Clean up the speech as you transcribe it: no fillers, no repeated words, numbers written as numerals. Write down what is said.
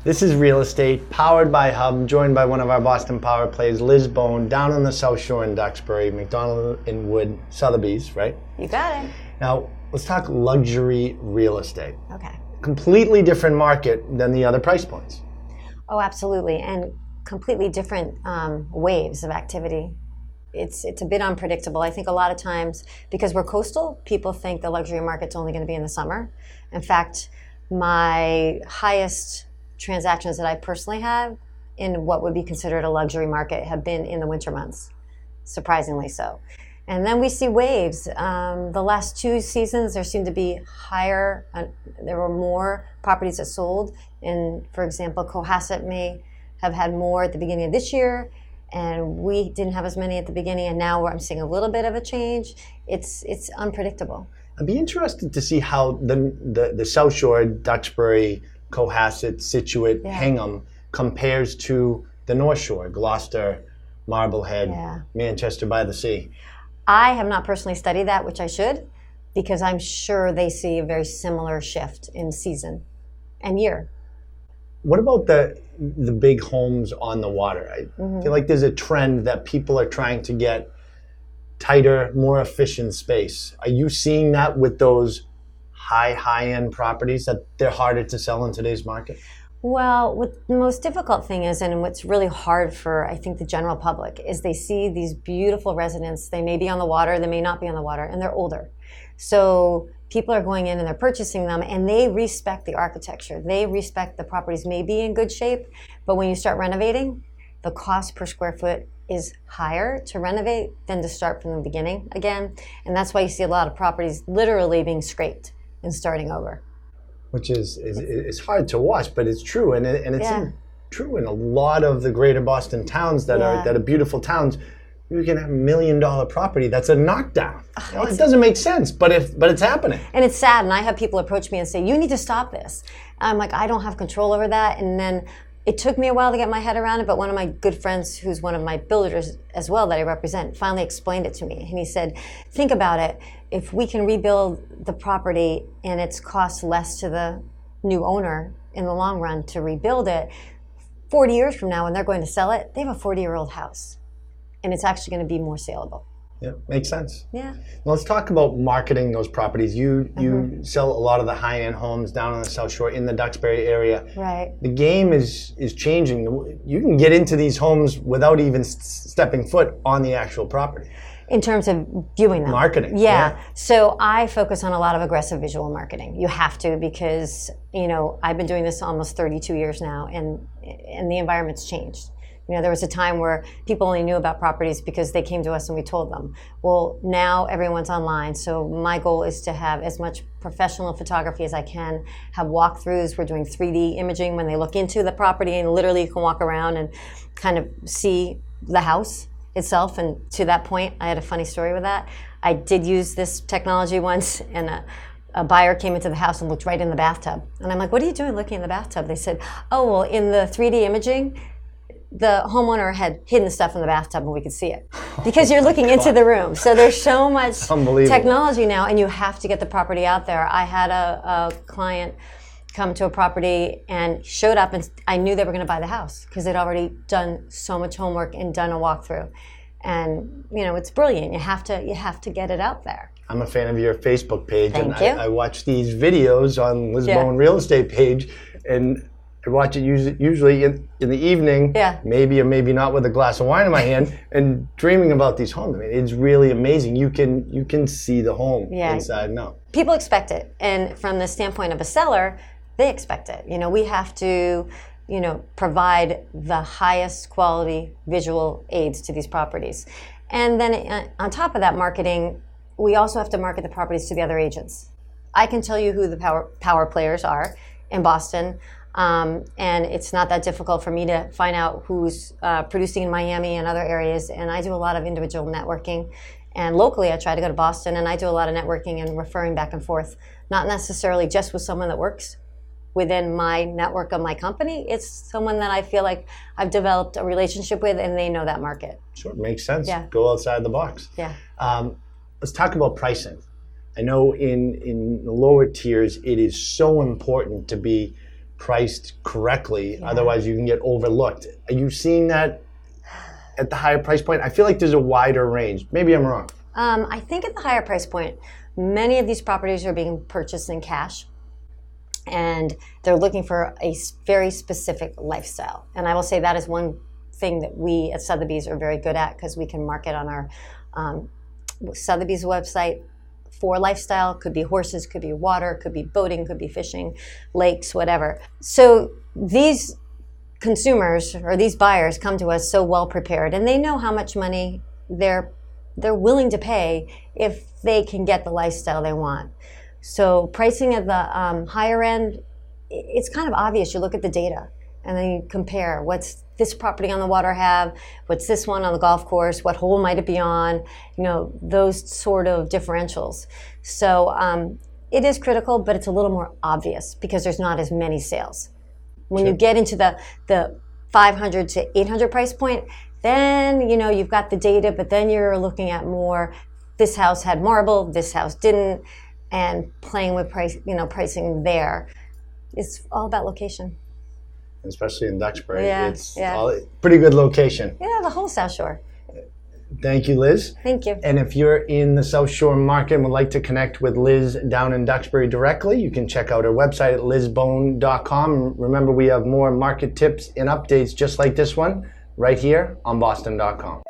This is Real Estate, powered by Hub, joined by one of our Boston Power players, Liz Bone, down on the South Shore in Duxbury, MacDonald and Wood, Sotheby's, right? You got it. Now, let's talk luxury real estate. Okay. Completely different market than the other price points. Oh, absolutely. And completely different waves of activity. It's a bit unpredictable. I think a lot of times, because we're coastal, people think the luxury market's only going to be in the summer. In fact, my highest transactions that I personally have in what would be considered a luxury market have been in the winter months, surprisingly so. And then we see waves. The last 2 seasons, there seemed to be higher, there were more properties that sold. And for example, Cohasset may have had more at the beginning of this year, and we didn't have as many at the beginning, and now I'm seeing a little bit of a change. It's unpredictable. I'd be interested to see how the South Shore, Duxbury, Cohasset, Situate, Hingham compares to the North Shore, Gloucester, Marblehead, Manchester by the Sea. I have not personally studied that, which I should, because I'm sure they see a very similar shift in season and year. What about the big homes on the water? I feel like there's a trend that people are trying to get tighter, more efficient space. Are you seeing that with those high-end properties, that they're harder to sell in today's market? Well, what the most difficult thing is, and what's really hard for, I think, the general public, is they see these beautiful residences. They may be on the water, they may not be on the water, and they're older. So people are going in and they're purchasing them, and they respect the architecture. They respect the properties may be in good shape, but when you start renovating, the cost per square foot is higher to renovate than to start from the beginning again. And that's why you see a lot of properties literally being scraped and starting over. Which is hard to watch, but it's true, and it's true in a lot of the greater Boston towns that are beautiful towns. You can have $1 million property that's a knockdown. It doesn't make sense, but it's happening. And it's sad. And I have people approach me and say, "You need to stop this." I'm like, I don't have control over that. And then it took me a while to get my head around it, but one of my good friends, who's one of my builders as well that I represent, finally explained it to me. And he said, think about it. If we can rebuild the property and it's cost less to the new owner in the long run to rebuild it, 40 years from now when they're going to sell it, they have a 40-year-old house. And it's actually going to be more saleable. Yeah, makes sense. Yeah. Well, let's talk about marketing those properties. You sell a lot of the high-end homes down on the South Shore in the Duxbury area. Right. The game is changing. You can get into these homes without even stepping foot on the actual property. In terms of viewing them. Marketing. Yeah. So I focus on a lot of aggressive visual marketing. You have to, because I've been doing this almost 32 years now, and the environment's changed. There was a time where people only knew about properties because they came to us and we told them. Well, now everyone's online, so my goal is to have as much professional photography as I can, have walkthroughs. We're doing 3D imaging when they look into the property, and literally you can walk around and kind of see the house itself. And to that point, I had a funny story with that. I did use this technology once, and a buyer came into the house and looked right in the bathtub. And I'm like, what are you doing looking in the bathtub? They said, oh, well, in the 3D imaging, the homeowner had hidden stuff in the bathtub and we could see it, because you're looking into the room. So there's so much technology now, and you have to get the property out there. I had a client come to a property and showed up, and I knew they were going to buy the house because they'd already done so much homework and done a walkthrough. And it's brilliant. You have to get it out there. I'm a fan of your Facebook page. Thank you. I watch these videos on Liz Bone Real Estate page, and I watch it usually in the evening, maybe or maybe not, with a glass of wine in my hand, and dreaming about these homes. I mean, it's really amazing. You can see the home inside and out. People expect it, and from the standpoint of a seller, they expect it. We have to, provide the highest quality visual aids to these properties, and then on top of that marketing, we also have to market the properties to the other agents. I can tell you who the power players are in Boston. And it's not that difficult for me to find out who's producing in Miami and other areas. And I do a lot of individual networking. And locally, I try to go to Boston, and I do a lot of networking and referring back and forth, not necessarily just with someone that works within my network of my company. It's someone that I feel like I've developed a relationship with, and they know that market. Sure, makes sense. Yeah. Go outside the box. Yeah. Let's talk about pricing. I know in the lower tiers, it is so important to be priced correctly. Otherwise, you can get overlooked. Are you seeing that at the higher price point? I feel like there's a wider range. Maybe I'm wrong. I think at the higher price point, many of these properties are being purchased in cash, and they're looking for a very specific lifestyle. And I will say that is one thing that we at Sotheby's are very good at, because we can market on our Sotheby's website for lifestyle. Could be horses, could be water, could be boating, could be fishing, lakes, whatever. So these consumers or these buyers come to us so well prepared, and they know how much money they're willing to pay if they can get the lifestyle they want. So pricing at the higher end, it's kind of obvious. You look at the data and then you compare, what's this property on the water have, what's this one on the golf course, what hole might it be on, those sort of differentials. So it is critical, but it's a little more obvious because there's not as many sales. When you get into the 500 to 800 price point, then you've got the data, but then you're looking at more, this house had marble, this house didn't, and playing with price, pricing there. It's all about location. Especially in Duxbury. Yeah, it's pretty good location. Yeah, the whole South Shore. Thank you, Liz. Thank you. And if you're in the South Shore market and would like to connect with Liz down in Duxbury directly, you can check out her website at lizbone.com. Remember, we have more market tips and updates just like this one right here on boston.com.